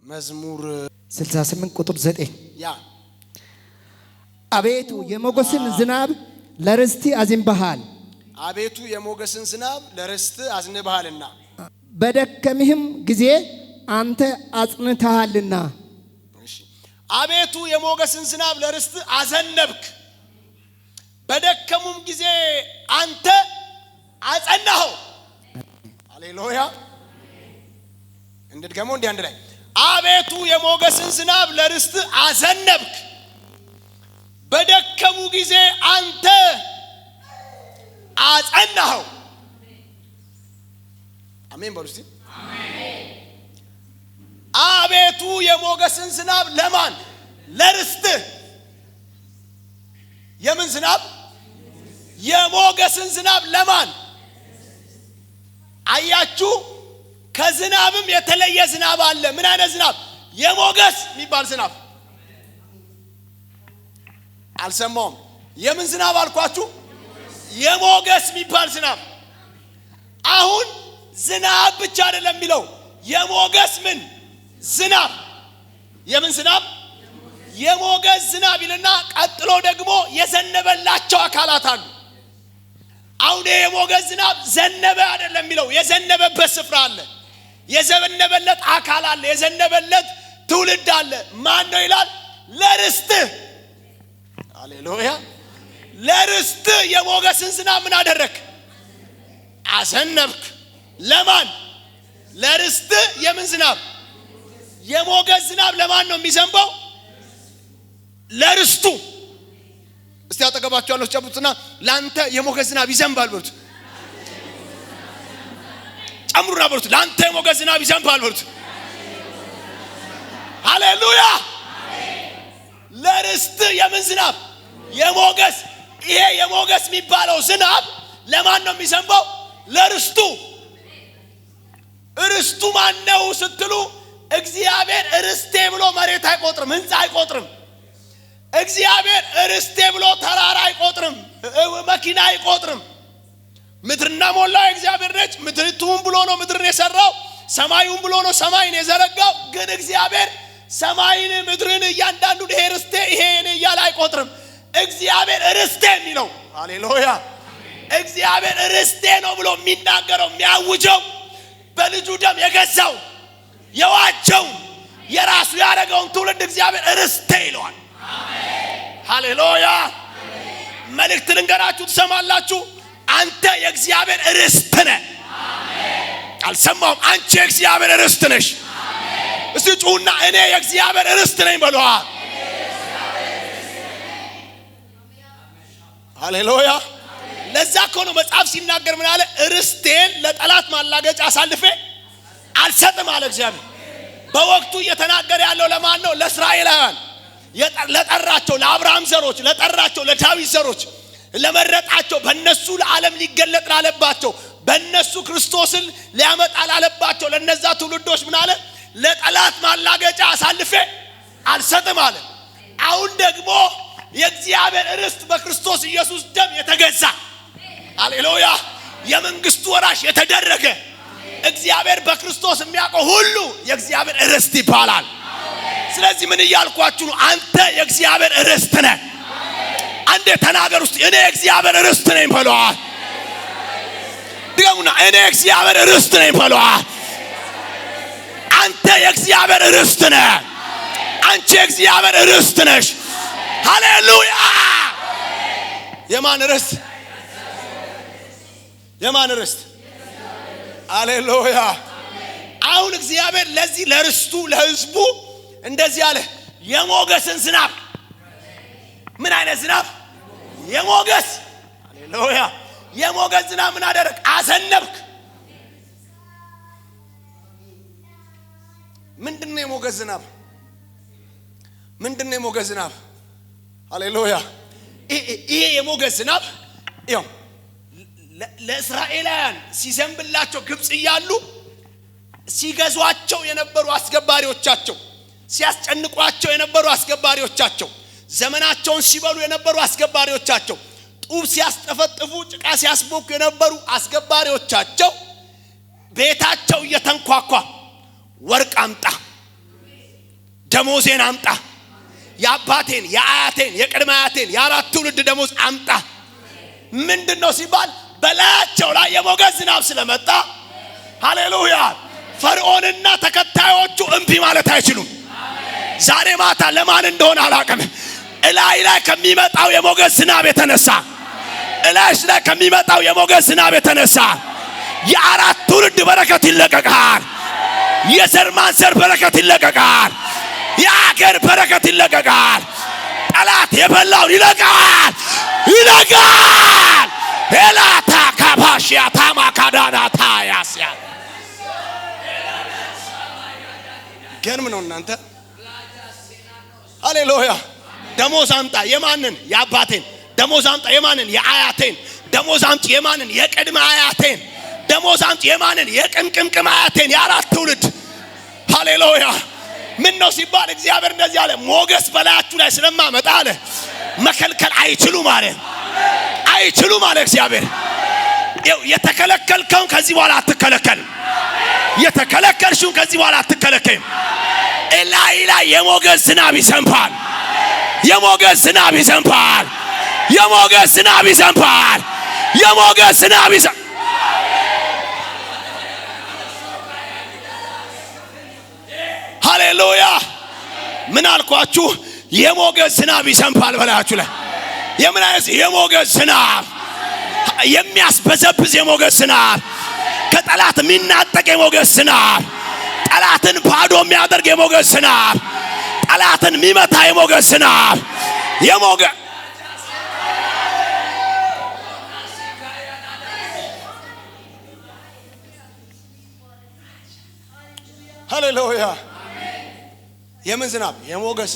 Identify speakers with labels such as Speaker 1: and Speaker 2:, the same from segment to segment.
Speaker 1: መዝሙር
Speaker 2: 68 ቁጥር 9
Speaker 1: ያ
Speaker 2: አቤቱ የሞገስን ዝናብ ለርስቲ አዝንበሃል
Speaker 1: አቤቱ የሞገስን ዝናብ ለርስት አዝንበሃልና
Speaker 2: በደከምህም ጊዜ አንተ አጽንተሃልና
Speaker 1: አቤቱ የሞገስን ዝናብ ለርስት አዘነብክ በደከሙም ጊዜ አንተ አጸናኸው ሃሌሉያ እንደድገመው እንደ አንድ ላይ አቤቱ የሞገስን ዝናብ ለርስት አዘነብክ በደከሙ ጊዜ አንተ አጸናኸው አሜን በሉ እስቲ አሜን አቤቱ የሞገስን ዝናብ ለማን ለርስት የምን ዝናብ የሞገስን ዝናብ ለማን አያችሁ ከዝናብም የተለየ ዝናብ አለ ምን አይነት ዝናብ የሞገስ የሚባል ዝናብ አልሰማውም የምን ዝናብ አልኳችሁ የሞገስ የሚባል ዝናብ አሁን ዝናብ ብቻ አይደለም የሚለው የሞገስ ምን ዝናብ የምን ዝናብ የሞገስ ዝናብ ይልና ቀጥሎ ደግሞ የዘነበላቸው አካላት አሉ አሁን የሞገስ ዝናብ ዘነበ አይደለም የሚለው የዘነበበት ስፍራ አለ የዘነበለት አካል አለ የዘነበለት ትውልድ አለ ማን ነው ይላል ለርስት ሃሌሉያ ለርስት የሞገስን ዝናብ ምን አደረክ አዘነብክ ለማን ለርስት የምን ዝናብ የሞገስ ዝናብ ለማን ነው የሚዘንበው ለርስቱ እስቲ አጠገባችሁ ያለው ጨብጡና ላንተ የሞገስ ዝናብ ይዘንባል በሉት ጨምሩና በሉት ላንተ የሞገስ ዝናብ ይዘንባል በሉት ሃሌሉያ ለርስት የምን ዝናብ የሞገስ ይሄ የሞገስ የሚባለው ዝናብ ለማን ነው የሚዘንበው ለርስቱ ርስቱ ማን ነው ስትሉ እግዚአብሔር ርስቴ ብሎ መሬት አይቆጥርም ህንጻ አይቆጥርም እግዚአብሔር ርስቴ ብሎ ተራራ አይቆጥርም መኪና አይቆጥርም ምድርና ሞላው እግዚአብሔር ነች ምድርቱን ብሎ ነው ምድርን የሰራው ሰማዩን ብሎ ነው ሰማይን የዘረጋው ግን እግዚአብሔር ሰማይን ምድርን እያንዳንዱን ይሄ ርስቴ ይሄ እኔ እያለ አይቆጥርም እግዚአብሔር ርስቴ የሚለው ሃሌሉያ እግዚአብሔር ርስቴ ነው ብሎ የሚናገረው የሚያውጀው በልጁ ደም የገዛው የዋጀው የራሱ ያደረገውን ትውልድ እግዚአብሔር ርስቴ ይለዋል ሃሌሉያ መልእክት ልንገራችሁ ትሰማላችሁ አንተ የእግዚአብሔር ርስት ነህ አልሰማውም አንቺ የእግዚአብሔር ርስት ነሽ እስቲ ጩና እኔ የእግዚአብሔር ርስት ነኝ በሉ ሃሌሉያ ለዛ እኮ ነው መጽሐፍ ሲናገር ምን አለ ርስቴን ለጠላት ማላገጫ አሳልፌ አልሰጥም አለ እግዚአብሔር በወቅቱ እየተናገረ ያለው ለማን ነው ለእስራኤላውያን ለጠራቸው ለአብርሃም ዘሮች ለጠራቸው ለዳዊት ዘሮች ለመረጣቸው በእነሱ ለዓለም ሊገለጥ ላለባቸው በእነሱ ክርስቶስን ሊያመጣ ላለባቸው ለነዛ ትውልዶች ምን አለ ለጠላት ማላገጫ አሳልፌ አልሰጥም አለ አሁን ደግሞ የእግዚአብሔር ርስት በክርስቶስ ኢየሱስ ደም የተገዛ ሃሌሉያ የመንግስቱ ወራሽ የተደረገ እግዚአብሔር በክርስቶስ የሚያውቀው ሁሉ የእግዚአብሔር ርስት ይባላል ስለዚህ ምን እያልኳችሁ ነው አንተ የእግዚአብሔር ርስት ነህ አንዴ ተናገር ውስጥ እኔ የእግዚአብሔር ርስት ነኝ በሏል ድገሙና እኔ የእግዚአብሔር ርስት ነኝ በሏል አንተ የእግዚአብሔር ርስት ነህ አንቺ የእግዚአብሔር ርስት ነሽ ሃሌሉያ የማን ርስት የማን ርስት ሃሌሉያ አሁን እግዚአብሔር ለዚህ ለርስቱ ለህዝቡ እንደዚህ አለ የሞገስን ዝናብ ምን አይነት ዝናብ የሞገስ ሃሌሉያ የሞገስ ዝናብ ምን አደረክ አዘነብክ ምንድነው የሞገስ ዝናብ ምንድነው የሞገስ ዝናብ ሃሌሉያ ይሄ የሞገስ ዝናብ ይኸው ለእስራኤላውያን ሲዘንብላቸው ግብጽ እያሉ ሲገዟቸው የነበሩ አስገባሪዎቻቸው ሲያስጨንቋቸው የነበሩ አስገባሪዎቻቸው ዘመናቸውን ሲበሉ የነበሩ አስገባሪዎቻቸው ጡብ ሲያስጠፈጥፉ ጭቃ ሲያስቦኩ የነበሩ አስገባሪዎቻቸው ቤታቸው እየተንኳኳ ወርቅ አምጣ ደሞዜን አምጣ። የአባቴን የአያቴን የቅድመ አያቴን የአራት ትውልድ ደሞዝ አምጣ። ምንድነው ሲባል በላያቸው ላይ የሞገስ ዝናብ ስለመጣ ሃሌሉያ ፈርዖንና ተከታዮቹ እምቢ ማለት አይችሉም። ዛሬ ማታ ለማን እንደሆነ አላውቅም። እላይ ላይ ከሚመጣው የሞገስ ዝናብ የተነሳ እላይሽ ላይ ከሚመጣው የሞገስ ዝናብ የተነሳ የአራት ትውልድ በረከት ይለቀቃል። የዘር ማንዘር በረከት ይለቀቃል። የአገር በረከት ይለቀቃል። ጠላት የበላውን ይለቃል ይለቃል። ኤላታ ካባሽያ ታማካዳና ታያስያ ገርም ነው እናንተ። ሃሌሉያ ደሞዝ አምጣ። የማንን? የአባቴን ደሞዝ አምጣ። የማንን? የአያቴን ደሞዝ አምጪ። የማንን? የቅድመ አያቴን ደሞዝ አምጪ። የማንን? የቅምቅምቅም አያቴን የአራት ትውልድ። ሃሌሉያ ምን ነው ሲባል እግዚአብሔር እንደዚህ አለ፣ ሞገስ በላያችሁ ላይ ስለማመጣ አለ መከልከል አይችሉም አለ። አይችሉም አለ እግዚአብሔር። የተከለከልከውን ከዚህ በኋላ አትከለከልም። የተከለከልሽውን ከዚህ በኋላ አትከለከልም። እላይ ላይ የሞገስ ዝናብ ይዘንባል። የሞገስ ዝናብ ይዘንባል። የሞገስ ዝናብ ይዘንባል። የሞገስ ዝናብ ይዘንባል። ሃሌሉያ ምን አልኳችሁ? የሞገስ ዝናብ ይዘንባል በላያችሁ ላይ። የምን አይነት የሞገስ ዝናብ? የሚያስበዘብዝ የሞገስ ዝናብ፣ ከጠላት የሚናጠቅ የሞገስ ዝናብ፣ ጠላትን ባዶ የሚያደርግ የሞገስ ዝናብ፣ ጠላትን የሚመታ የሞገስ ዝናብ። የሞገስ ሃሌሉያ የምን ዝናብ? የሞገስ።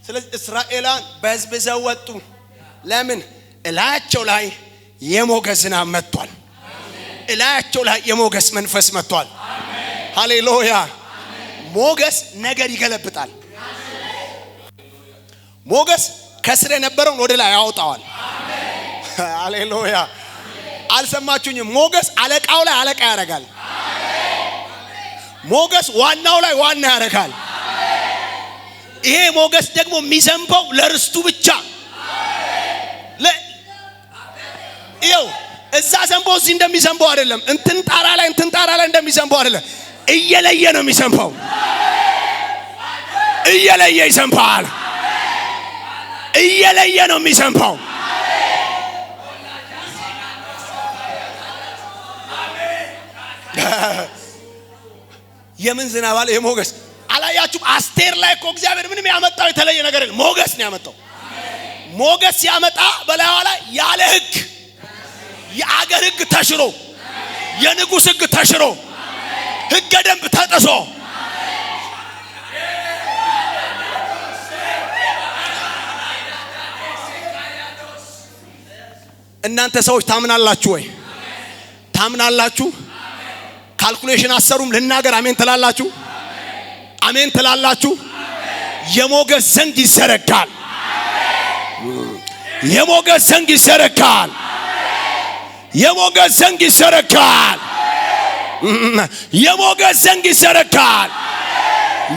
Speaker 1: ስለዚህ እስራኤላን በዝብዘው ወጡ። ለምን? እላያቸው ላይ የሞገስ ዝናብ መጥቷል። እላያቸው ላይ የሞገስ መንፈስ መጥቷል። ሃሌሉያ ሞገስ ነገር ይገለብጣል። ሞገስ ከስር የነበረውን ወደ ላይ ያወጣዋል። ሃሌሉያ አልሰማችሁኝም? ሞገስ አለቃው ላይ አለቃ ያደርጋል። ሞገስ ዋናው ላይ ዋና ያደርጋል። ይሄ ሞገስ ደግሞ የሚዘንበው ለርስቱ ብቻ። ይኸው እዛ ዘንቦ እዚህ እንደሚዘንበው አይደለም። እንትን ጣራ ላይ እንደሚዘንበው አይደለም። እየለየ ነው የሚዘንበው። እየለየ ይዘንባል። እየለየ ነው የሚዘንበው። የምን ዝናብ አለ? የሞገስ። አላያችሁ? አስቴር ላይ እኮ እግዚአብሔር ምንም ያመጣው የተለየ ነገር የለም። ሞገስ ነው ያመጣው። ሞገስ ሲያመጣ በላይዋ ላይ ያለ ሕግ የአገር ሕግ ተሽሮ የንጉሥ ሕግ ተሽሮ ሕገ ደንብ ተጥሶ እናንተ ሰዎች ታምናላችሁ ወይ? ታምናላችሁ? ካልኩሌሽን አሰሩም ልናገር። አሜን ትላላችሁ? አሜን ትላላችሁ? የሞገስ ዘንግ ይዘረጋል። የሞገስ ዘንግ ይዘረጋል። የሞገስ ዘንግ ይዘረጋል። የሞገስ ዘንግ ይዘረጋል።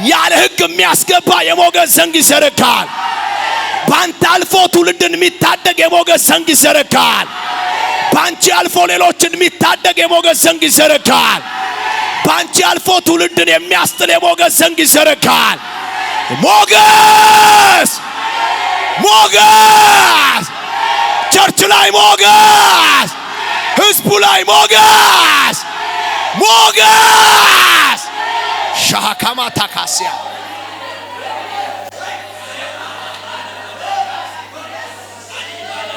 Speaker 1: ያለ ሕግ የሚያስገባ የሞገስ ዘንግ ይዘረጋል። ባንተ አልፎ ትውልድን የሚታደግ የሞገስ ዘንግ ይዘረጋል። ባንቺ አልፎ ሌሎችን የሚታደግ የሞገስ ዘንግ ይዘረጋል። ባንቺ አልፎ ትውልድን የሚያስጥል የሞገስ ዘንግ ይዘረጋል። ሞገስ ሞገስ፣ ቸርች ላይ ሞገስ፣ ህዝቡ ላይ ሞገስ ሞገስ። ሻካማ ታካሲያ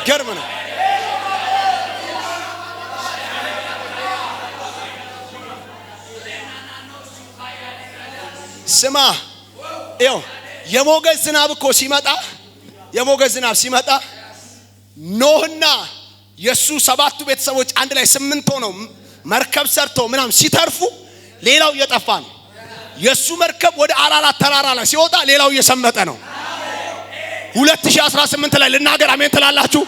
Speaker 1: ገርም ነው። ስማ ይኸው የሞገስ ዝናብ እኮ ሲመጣ የሞገስ ዝናብ ሲመጣ ኖህና የሱ ሰባቱ ቤተሰቦች አንድ ላይ 8 ሆነው መርከብ ሰርተው ምናምን ሲተርፉ ሌላው እየጠፋ ነው። የሱ መርከብ ወደ አራራት ተራራ ላይ ሲወጣ ሌላው እየሰመጠ ነው። 2018 ላይ ልናገር። አሜን ትላላችሁ?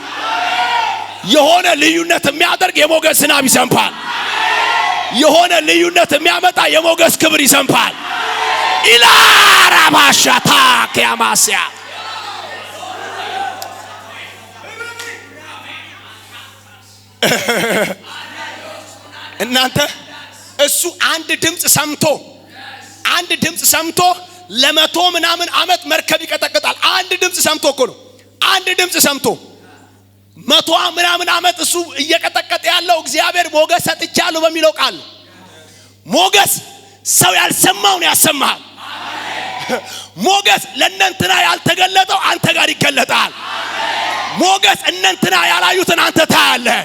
Speaker 1: የሆነ ልዩነት የሚያደርግ የሞገስ ዝናብ ይዘንባል። የሆነ ልዩነት የሚያመጣ የሞገስ ክብር ይዘንባል። ኢላራ ማሻታ ከያማሲያ እናንተ እሱ አንድ ድምጽ ሰምቶ ለመቶ ምናምን ዓመት መርከብ ይቀጠቅጣል። አንድ ድምጽ ሰምቶ እኮ ነው። አንድ ድምጽ ሰምቶ መቶ ምናምን ዓመት እሱ እየቀጠቀጠ ያለው እግዚአብሔር ሞገስ ሰጥቻለሁ በሚለው ቃል። ሞገስ ሰው ያልሰማውን ያሰማሃል። ሞገስ ለእነንትና ያልተገለጠው አንተ ጋር ይገለጣል። ሞገስ እነንትና ያላዩትን አንተ ታያለህ።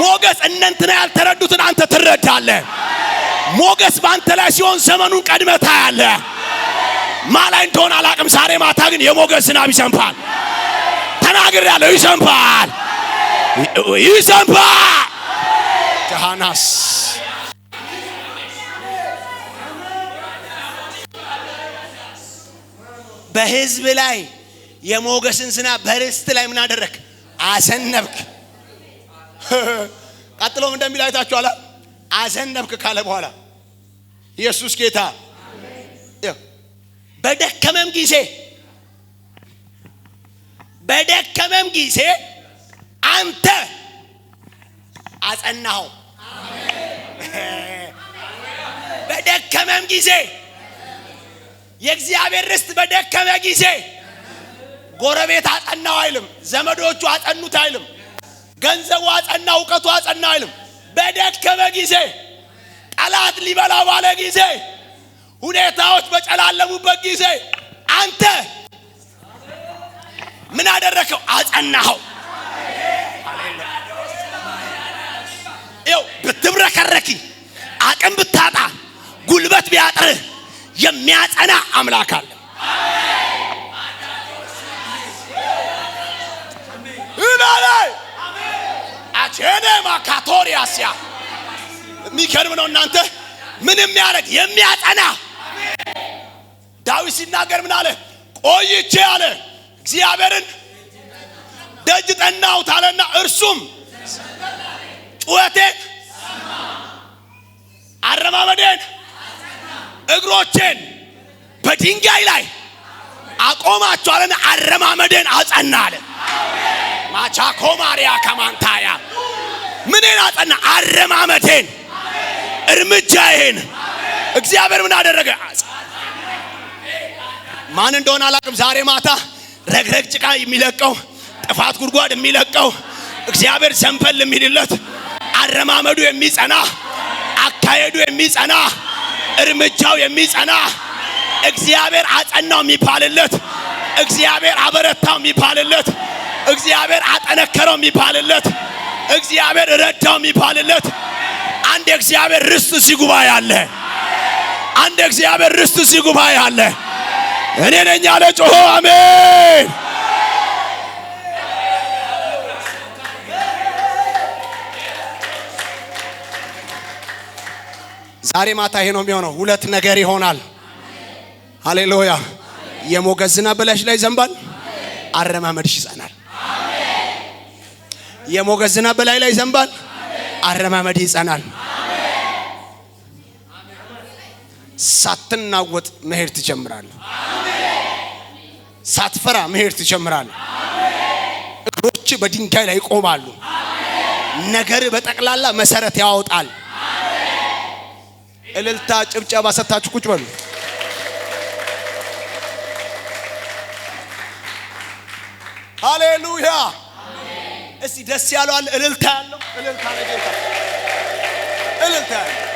Speaker 1: ሞገስ እነንትና ያልተረዱትን አንተ ትረዳለህ። ሞገስ ባንተ ላይ ሲሆን ዘመኑን ቀድመህ ታያለህ። ማላይ እንደሆነ አላቅም። ዛሬ ማታ ግን የሞገስ ዝናብ ይዘንባል። ተናግሬያለሁ። ይዘንባል። ጃሃናስ በህዝብ ላይ የሞገስን ዝናብ በርስት ላይ ምን አደረክ? አዘነብክ። ቀጥሎም እንደሚል አይታችኋል። አዘነብክ ካለ በኋላ ኢየሱስ ጌታ በደከመም ጊዜ አንተ አጸናኸው። በደከመም ጊዜ የእግዚአብሔር ርስት በደከመ ጊዜ ጎረቤት አጸናው አይልም። ዘመዶቹ አጸኑት አይልም። ገንዘቡ አጸና፣ እውቀቱ አጸና አይልም። በደከመ ጊዜ፣ ጠላት ሊበላ ባለ ጊዜ፣ ሁኔታዎች በጨላለሙበት ጊዜ አንተ ምን አደረከው? አጸናኸው። ይኸው ብትብረከረኪ፣ አቅም ብታጣ፣ ጉልበት ቢያጥርህ የሚያጸና አምላክ አለ። አቼኔ ማካቶሪያስያ የሚከርም ነው እናንተ። ምንም ያረግ የሚያጸና ዳዊት ሲናገር ምን አለ? ቆይቼ አለ እግዚአብሔርን ደጅ ጠናሁት አለና እርሱም ጩኸቴን፣ አረማመዴን፣ እግሮቼን በድንጋይ ላይ አቆማቸው አለና አረማመዴን አጸና አለ። ማቻኮ ማሪያ ከማንታያ ምንን አጸና? አረማመዴን፣ እርምጃዬን። እግዚአብሔር ምን አደረገ? ማን እንደሆነ አላቅም። ዛሬ ማታ ረግረግ ጭቃ የሚለቀው ጥፋት ጉድጓድ የሚለቀው እግዚአብሔር ዘንበል የሚልለት አረማመዱ የሚጸና አካሄዱ የሚጸና እርምጃው የሚጸና እግዚአብሔር አጸናው የሚባልለት እግዚአብሔር አበረታው የሚባልለት እግዚአብሔር አጠነከረው የሚባልለት እግዚአብሔር ረዳው የሚባልለት አንድ እግዚአብሔር ርስት ሲጉባኤ አለ። አንድ እግዚአብሔር ርስት ሲጉባኤ አለ። እኔ ነኝ ያለ ጮሆ አሜን። ዛሬ ማታ ይሄ ነው የሚሆነው። ሁለት ነገር ይሆናል። ሃሌሉያ። የሞገስ ዝናብ በላይሽ ላይ ዘንባል። አረማመድሽ ይጸናል። የሞገስ ዝናብ በላይ ላይ ዘንባል። አረማመድ ይጸናል። ሳትናወጥ መሄድ ትጀምራለህ። ሳትፈራ መሄድ ትጀምራለህ። እግሮች በድንጋይ ላይ ይቆማሉ። ነገር በጠቅላላ መሰረት ያወጣል። እልልታ ጭብጨባ ሰጣችሁ ቁጭ በሉ። ሃሌሉያ። እስቲ ደስ ያለው አለ እልልታ ያለው እልልታ ለጌታ እልልታ ያለው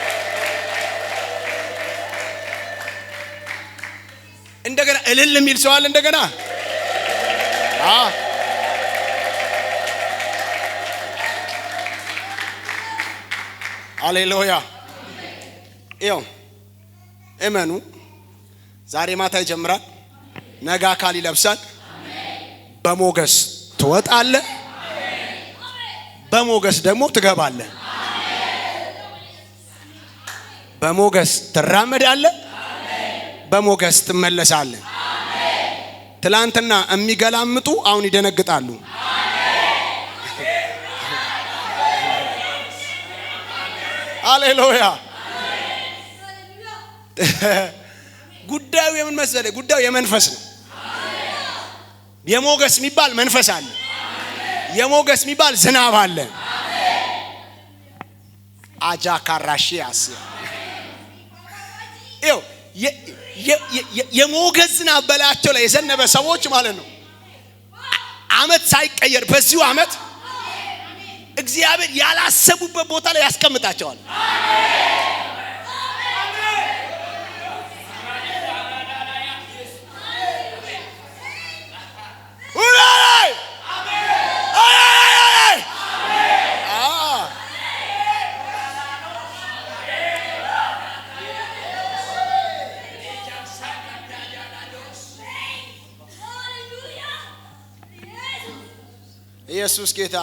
Speaker 1: እንደገና እልል የሚል ሰው አለ እንደገና ሃሌሉያ። ይኸው እመኑ። ዛሬ ማታ ይጀምራል። ነገ አካል ይለብሳል። በሞገስ ትወጣለህ። በሞገስ ደግሞ ትገባለህ። በሞገስ ትራመዳለህ። በሞገስ ትመለሳለህ። ትላንትና የሚገላምጡ አሁን ይደነግጣሉ። ሃሌሉያ። ጉዳዩ የምን መሰለ? ጉዳዩ የመንፈስ ነው። የሞገስ የሚባል መንፈስ አለ። የሞገስ የሚባል ዝናብ አለ። አጃካራሺያስ ይኸው የሞገስ ዝናብ በላያቸው ላይ የዘነበ ሰዎች ማለት ነው። አመት ሳይቀየር በዚሁ አመት እግዚአብሔር ያላሰቡበት ቦታ ላይ ያስቀምጣቸዋል። ኢየሱስ ጌታ